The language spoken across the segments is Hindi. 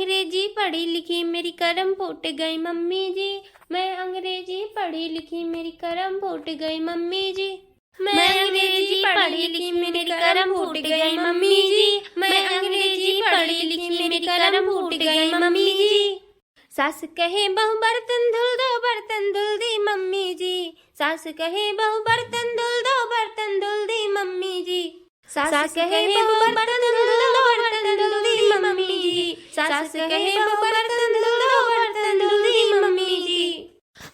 अंग्रेजी पढ़ी लिखी मेरी करम फूट गई मम्मी जी। मैं अंग्रेजी पढ़ी लिखी मेरी करम फूट गई मम्मी जी। मैं अंग्रेजी पढ़ी लिखी मेरी करम फूट गई मम्मी जी। मैं अंग्रेजी पढ़ी लिखी मेरी करम फूट गई मम्मी जी। सास कहे बहु बर्तन धुल दी मम्मी जी। सास कहे बहु बर्तन धुल दी मम्मी जी। सास कहे बहु बर्तन धुल दी मम्मी जी। सास कहे बहु बर्तन धुल दी मम्मी जी।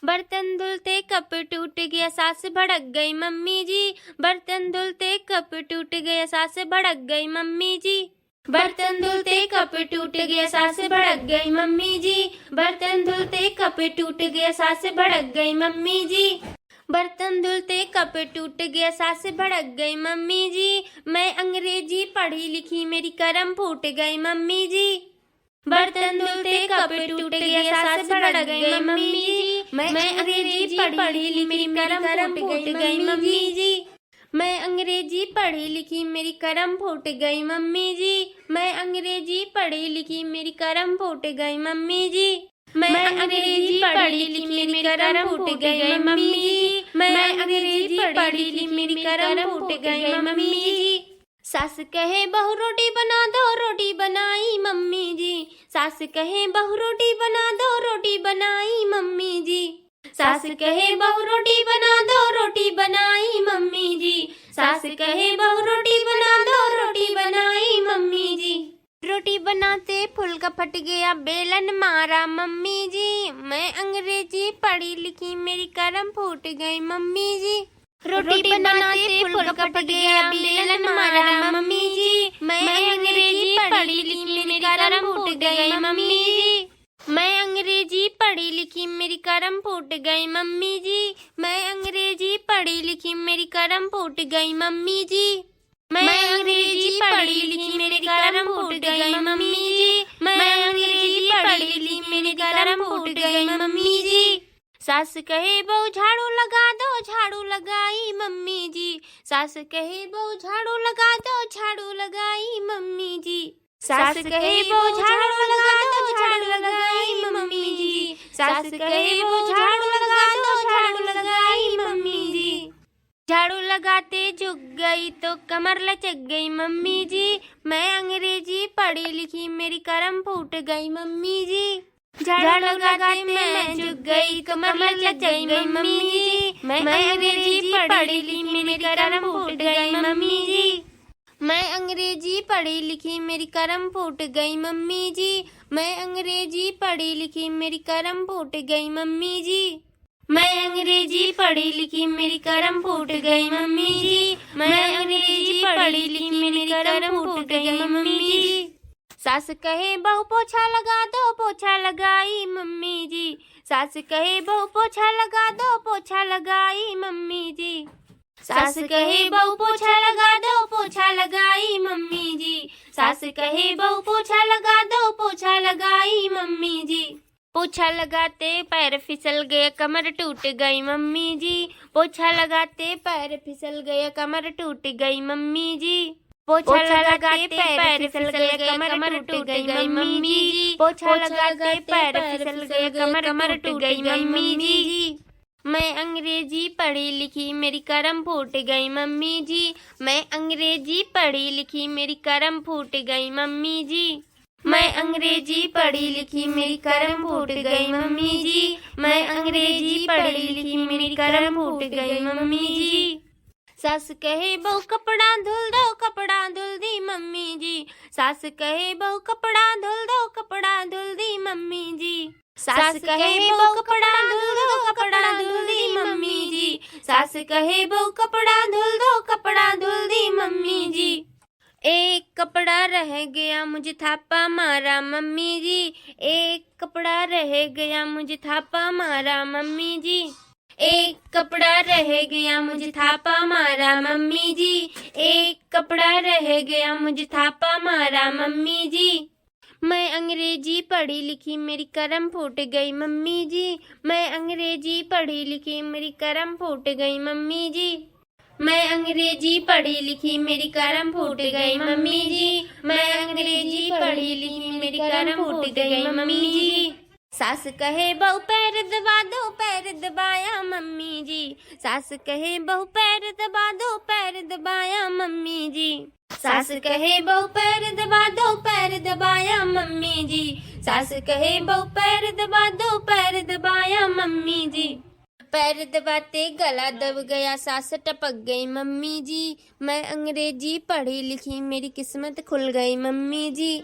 बर्तन धुलते कप टूट गया सास भड़क गई मम्मी जी। बर्तन धुलते कप टूट गया सास भड़क गई मम्मी जी। बर्तन धुलते कप टूट गया सास भड़क गई मम्मी जी। बर्तन धुलते कप टूट गया सास भड़क गई मम्मी जी। बर्तन धुलते कप टूट गया सास भड़क गई मम्मी जी। मैं अंग्रेजी पढ़ी लिखी मेरी करम फूट गई मम्मी जी। बर्तन धुलते कप टूट गया सास भड़क गई मम्मी जी। मैं अंग्रेजी पढ़ी लिखी मेरी करम फूट गई मम्मी जी। मैं अंग्रेजी पढ़ी लिखी मेरी करम फूट गई मम्मी जी। मैं अंग्रेजी पढ़ी लिखी मेरी करम फूट गई मम्मी जी। मैं अंग्रेजी पढ़ी लिखी मेरी करम फूट गई मम्मी जी। मैं अंग्रेजी पढ़ी लिखी मेरी करम फूट गई मम्मी जी। सास कहे बहु रोटी बना दो, रोटी बनाई मम्मी जी। सास कहे बहु रोटी बना दो, रोटी बनाई मम्मी जी। सास कहे बहु रोटी बना दो, रोटी बनाई मम्मी जी। सास कहे बहु रोटी बना दो, रोटी बनाई मम्मी जी। रोटी बनाते फुल्का फट गया बेलन मारा मम्मी जी। मैं अंग्रेजी पढ़ी लिखी मेरी करम फूट गई मम्मी जी। रोटी बनाते फुल्का फट गया बेलन मारा मम्मी जी। मैं अंग्रेजी पढ़ी लिखी मेरी करम फूट गई मम्मी जी। मैं अंग्रेजी पढ़ी लिखी मेरी करम फूट गई मम्मी जी। मैं अंग्रेजी पढ़ी लिखी मेरी करम फूट गई मम्मी जी। मैं अंग्रेजी पढ़ी लिखी मेरी करम फूट गई मम्मी जी। मैं अंग्रेजी पढ़ी लिखी मेरी करम फूट गई मम्मी जी। सास कहे बहु झाड़ू लगा दो, झाड़ू लगाई मम्मी जी। सास कहे बहु झाड़ू लगा दो, झाड़ू लगाई मम्मी जी। सास कहे बहु झाड़ू लगा दो, झाड़ू लगाई मम्मी जी। सास कहे बहु झाड़ू लगा दो, झाड़ू लगाई मम्मी जी। झाड़ू लगाते झुक गई तो कमर लचक गई मम्मी जी। मैं अंग्रेजी पढ़ी लिखी मेरी करम फूट गई मम्मी जी। झाड़ू लगाते मैं झुक गई कमर लचक गई मम्मी जी। मैं अंग्रेजी पढ़ी लिखी मेरी करम फूट गई मम्मी जी। मैं अंग्रेजी पढ़ी लिखी मेरी करम फूट गई मम्मी जी। मैं अंग्रेजी पढ़ी लिखी मेरी करम फूट गई मम्मी जी। मैं अंग्रेजी पढ़ी लिखी मेरी करम फूट गई मम्मी जी। मैं अंग्रेजी पढ़ी लिखी मेरी करम फूट गई मम्मी जी। सास कहे बहु पोछा लगा दो, पोछा लगाई मम्मी जी। सास कहे बहु पोछा लगा दो, पोछा लगाई मम्मी जी। सास कहे बहु पोछा लगा दो, पोछा लगाई मम्मी जी। सास कहे बहु पोछा लगा दो, पोछा लगाई मम्मी जी। पोछा लगाते पैर फिसल गया कमर टूट गई मम्मी जी। पोछा लगाते पैर फिसल गया कमर टूट गई मम्मी जी। पोछा लगाते पैर फिसल गया कमर टूट गई मम्मी जी। पोछा लगाते पैर फिसल गया कमर टूट गई मम्मी जी। मैं अंग्रेजी पढ़ी लिखी मेरी करम फूट गई मम्मी जी। मैं अंग्रेजी पढ़ी लिखी मेरी करम फूट गई मम्मी जी। मैं अंग्रेजी पढ़ी लिखी मेरी करम फूट गई मम्मी जी। मैं अंग्रेजी पढ़ी लिखी मेरी करम फूट गई मम्मी जी। सास कहे बहु कपड़ा धुल दो, कपड़ा धुल दी मम्मी जी। सास कहे बहु कपड़ा धुल दो, कपड़ा धुल दी मम्मी जी। सास कहे बहु कपड़ा धुल दो, कपड़ा धुल दी मम्मी जी। सास कहे बहु कपड़ा धुल दो, कपड़ा धुल दी मम्मी जी। एक कपड़ा रह गया मुझे थापा मारा मम्मी जी। एक कपड़ा रह गया मुझे थापा मारा मम्मी जी। एक कपड़ा रह गया मुझे थापा मारा मम्मी जी। एक कपड़ा रह गया मुझे थापा मारा मम्मी जी। मैं अंग्रेजी पढ़ी लिखी मेरी करम फूट गई मम्मी जी। मैं अंग्रेजी पढ़ी लिखी मेरी करम फूट गई मम्मी जी। मैं अंग्रेजी पढ़ी लिखी मेरी करम फूट गई मम्मी जी। मैं अंग्रेजी पढ़ी लिखी मेरी करम फूट गई मम्मी जी। सास कहे बहू पैर दबा दो, पैर दबाया मम्मी जी। सास कहे बहू पैर दबा दो, पैर दबाया मम्मी जी। सास कहे बहू पैर दबा दो, पैर दबाया मम्मी जी। सास कहे बहू पैर दबा दो, पैर दबाया मम्मी जी। पैर दबाते गला दब गया, सास टपक गई मम्मी जी। मैं अंग्रेजी पढ़ी लिखी मेरी किस्मत खुल गई मम्मी जी।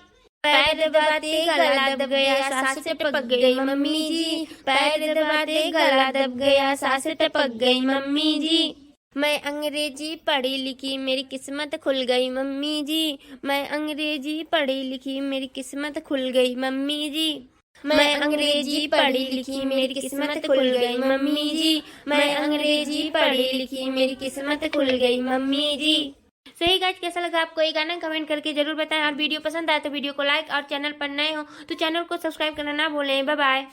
पैर दबाते गला दब गया, सास टपक गई मम्मी जी। पैर दबाते गला दब गया, सास टपक गई मम्मी जी। मैं अंग्रेजी पढ़ी लिखी मेरी किस्मत खुल गई मम्मी जी। मैं अंग्रेजी पढ़ी लिखी मेरी किस्मत खुल गई मम्मी जी। मैं अंग्रेजी पढ़ी लिखी मेरी किस्मत खुल गई मम्मी जी। मैं अंग्रेजी पढ़ी लिखी मेरी किस्मत खुल गई मम्मी जी। सही गाइस, कैसा लगा आपको ये गाना कमेंट करके जरूर बताएं और वीडियो पसंद आए तो वीडियो को लाइक और चैनल पर नए हो तो चैनल को सब्सक्राइब करना ना भूलें। Bye bye.